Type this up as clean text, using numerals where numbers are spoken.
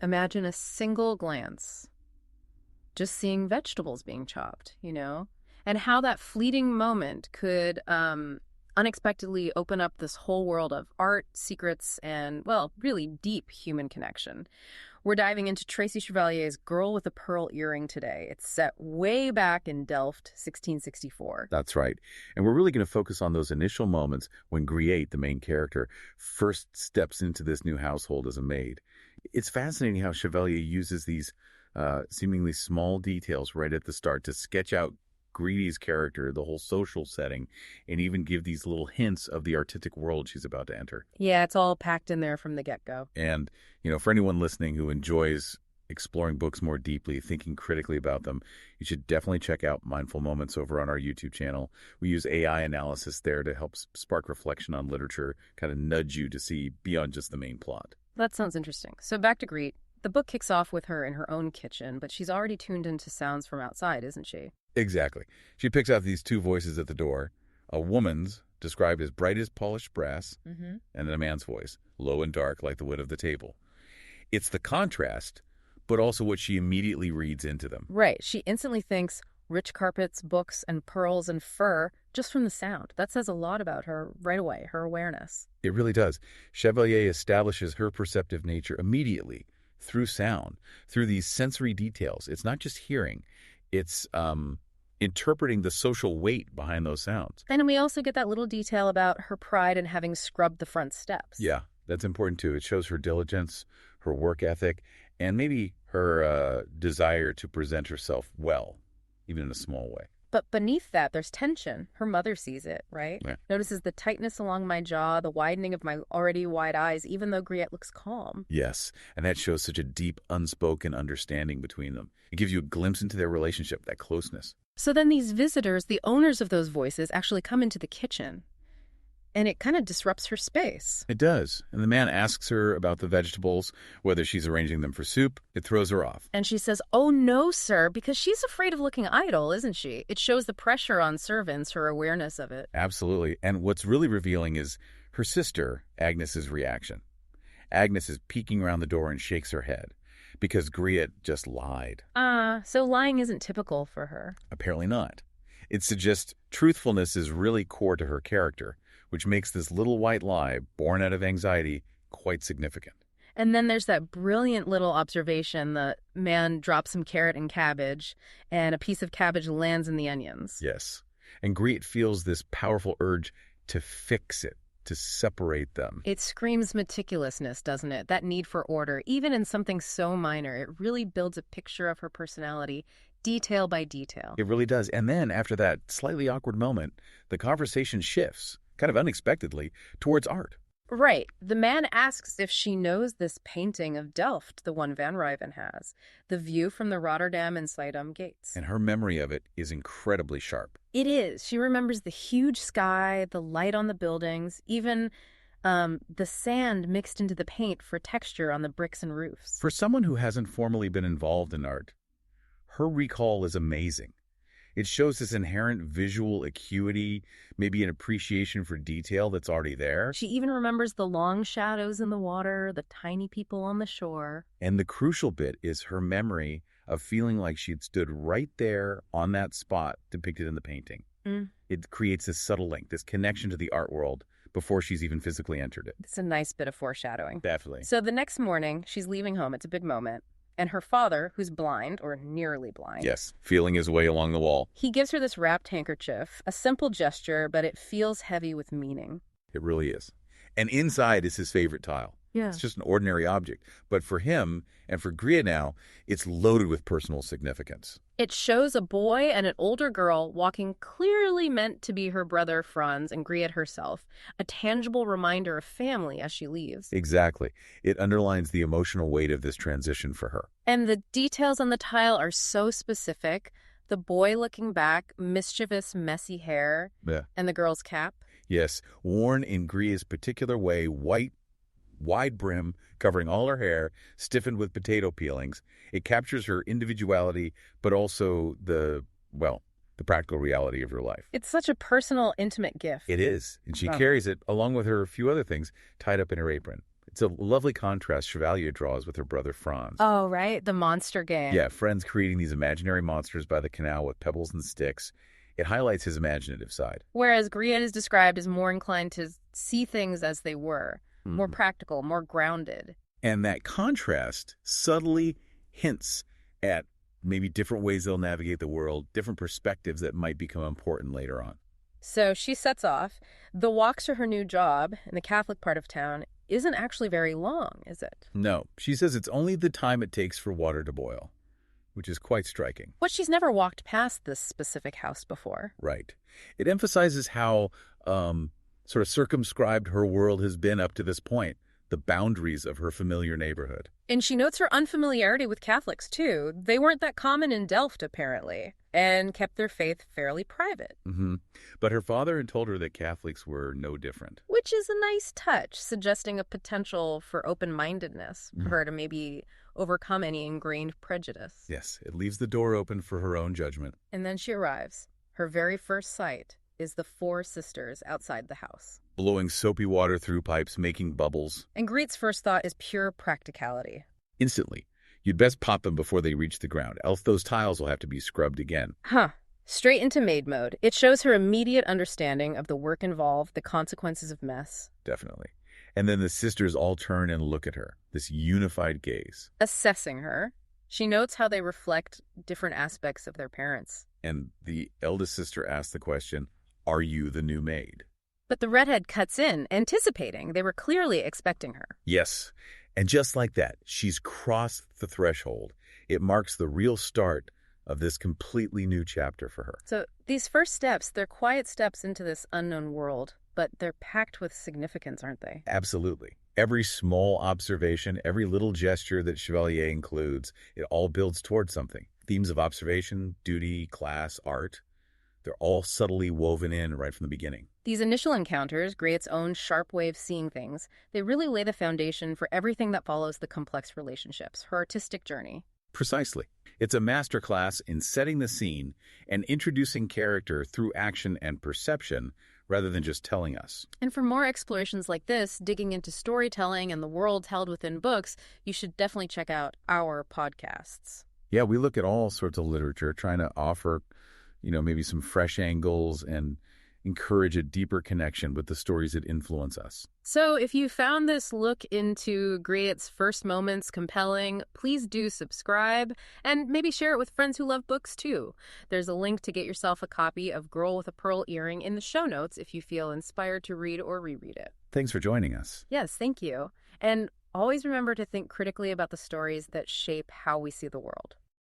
Imagine a single glance, just seeing vegetables being chopped, and how that fleeting moment could unexpectedly open up this whole world of art, secrets, and, well, really deep human connection. We're diving into Tracy Chevalier's Girl with a Pearl Earring today. It's set way back in Delft, 1664. That's right. And we're really going to focus on those initial moments when Griet, the main character, first steps into this new household as a maid. It's fascinating how Chevalier uses these seemingly small details right at the start to sketch out Griet's character, the whole social setting, and even give these little hints of the artistic world she's about to enter. Yeah, it's all packed in there from the get-go. And, for anyone listening who enjoys exploring books more deeply, thinking critically about them, you should definitely check out Mindful Moments over on our YouTube channel. We use AI analysis there to help spark reflection on literature, kind of nudge you to see beyond just the main plot. That sounds interesting. So back to Griet. The book kicks off with her in her own kitchen, but she's already tuned into sounds from outside, isn't she? Exactly. She picks out these two voices at the door. A woman's, described as bright as polished brass, and then a man's voice, low and dark like the wood of the table. It's the contrast, but also what she immediately reads into them. Right. She instantly thinks rich carpets, books, and pearls and fur just from the sound. That says a lot about her right away, her awareness. It really does. Chevalier establishes her perceptive nature immediately through sound, through these sensory details. It's not just hearing. It's interpreting the social weight behind those sounds. And we also get that little detail about her pride in having scrubbed the front steps. Yeah, that's important too. It shows her diligence, her work ethic, and maybe her desire to present herself well, even in a small way. But beneath that, there's tension. Her mother sees it, right? Yeah. Notices the tightness along my jaw, the widening of my already wide eyes, even though Griet looks calm. Yes, and that shows such a deep, unspoken understanding between them. It gives you a glimpse into their relationship, that closeness. So then these visitors, the owners of those voices, actually come into the kitchen. And it kind of disrupts her space. It does. And the man asks her about the vegetables, whether she's arranging them for soup. It throws her off. And she says, "Oh, no, sir," because she's afraid of looking idle, isn't she? It shows the pressure on servants, her awareness of it. Absolutely. And what's really revealing is her sister, Agnes's reaction. Agnes is peeking around the door and shakes her head because Griet just lied. So lying isn't typical for her. Apparently not. It suggests truthfulness is really core to her character, which makes this little white lie, born out of anxiety, quite significant. And then there's that brilliant little observation. The man drops some carrot and cabbage, and a piece of cabbage lands in the onions. Yes. And Griet feels this powerful urge to fix it, to separate them. It screams meticulousness, doesn't it? That need for order, even in something so minor. It really builds a picture of her personality, detail by detail. It really does. And then, after that slightly awkward moment, the conversation shifts, kind of unexpectedly, towards art. Right. The man asks if she knows this painting of Delft, the one Van Riven has, the view from the Rotterdam and Schiedam gates. And her memory of it is incredibly sharp. It is. She remembers the huge sky, the light on the buildings, even the sand mixed into the paint for texture on the bricks and roofs. For someone who hasn't formally been involved in art, her recall is amazing. It shows this inherent visual acuity, maybe an appreciation for detail that's already there. She even remembers the long shadows in the water, the tiny people on the shore. And the crucial bit is her memory of feeling like she'd stood right there on that spot depicted in the painting. It creates this subtle link, this connection to the art world before she's even physically entered it. It's a nice bit of foreshadowing. Definitely. So the next morning, she's leaving home. It's a big moment. And her father, who's blind, or nearly blind. Yes, feeling his way along the wall. He gives her this wrapped handkerchief, a simple gesture, but it feels heavy with meaning. It really is. And inside is his favorite tile. Yeah. It's just an ordinary object. But for him, and for Griet now, it's loaded with personal significance. It shows a boy and an older girl walking clearly meant to be her brother Franz and Griet herself, a tangible reminder of family as she leaves. Exactly. It underlines the emotional weight of this transition for her. And the details on the tile are so specific. The boy looking back, mischievous, messy hair, and the girl's cap. Yes, worn in Griet's particular way, white, wide brim, covering all her hair, stiffened with potato peelings. It captures her individuality, but also the practical reality of her life. It's such a personal, intimate gift. It is. And she carries it, along with her few other things, tied up in her apron. It's a lovely contrast Chevalier draws with her brother Franz. Oh, right, the monster game. Yeah, Franz creating these imaginary monsters by the canal with pebbles and sticks. It highlights his imaginative side. Whereas Griet is described as more inclined to see things as they were, more Mhm. practical, more grounded. And that contrast subtly hints at maybe different ways they'll navigate the world, different perspectives that might become important later on. So she sets off. The walk to her new job in the Catholic part of town isn't actually very long, is it? No, she says it's only the time it takes for water to boil, which is quite striking. But she's never walked past this specific house before. Right. It emphasizes how sort of circumscribed her world has been up to this point, the boundaries of her familiar neighborhood. And she notes her unfamiliarity with Catholics, too. They weren't that common in Delft, apparently, and kept their faith fairly private. But her father had told her that Catholics were no different. Which is a nice touch, suggesting a potential for open-mindedness, for her to maybe overcome any ingrained prejudice. Yes, it leaves the door open for her own judgment. And then she arrives. Her very first sight is the four sisters outside the house. Blowing soapy water through pipes, making bubbles. And Griet's first thought is pure practicality. Instantly. You'd best pop them before they reach the ground, else those tiles will have to be scrubbed again. Straight into maid mode. It shows her immediate understanding of the work involved, the consequences of mess. Definitely. And then the sisters all turn and look at her, this unified gaze. Assessing her, she notes how they reflect different aspects of their parents. And the eldest sister asks the question, "Are you the new maid?" But the redhead cuts in, anticipating. They were clearly expecting her. Yes. And just like that, she's crossed the threshold. It marks the real start of this completely new chapter for her. So these first steps, they're quiet steps into this unknown world, but they're packed with significance, aren't they? Absolutely. Every small observation, every little gesture that Chevalier includes, it all builds towards something. Themes of observation, duty, class, art, they're all subtly woven in right from the beginning. These initial encounters, Griet's own sharp way of seeing things, they really lay the foundation for everything that follows the complex relationships, her artistic journey. Precisely. It's a masterclass in setting the scene and introducing character through action and perception rather than just telling us. And for more explorations like this, digging into storytelling and the worlds held within books, you should definitely check out our podcasts. Yeah, we look at all sorts of literature, trying to offer, maybe some fresh angles and encourage a deeper connection with the stories that influence us. So if you found this look into Griet's first moments compelling, please do subscribe and maybe share it with friends who love books too. There's a link to get yourself a copy of Girl with a Pearl Earring in the show notes if you feel inspired to read or reread it. Thanks for joining us. Yes, thank you. And always remember to think critically about the stories that shape how we see the world.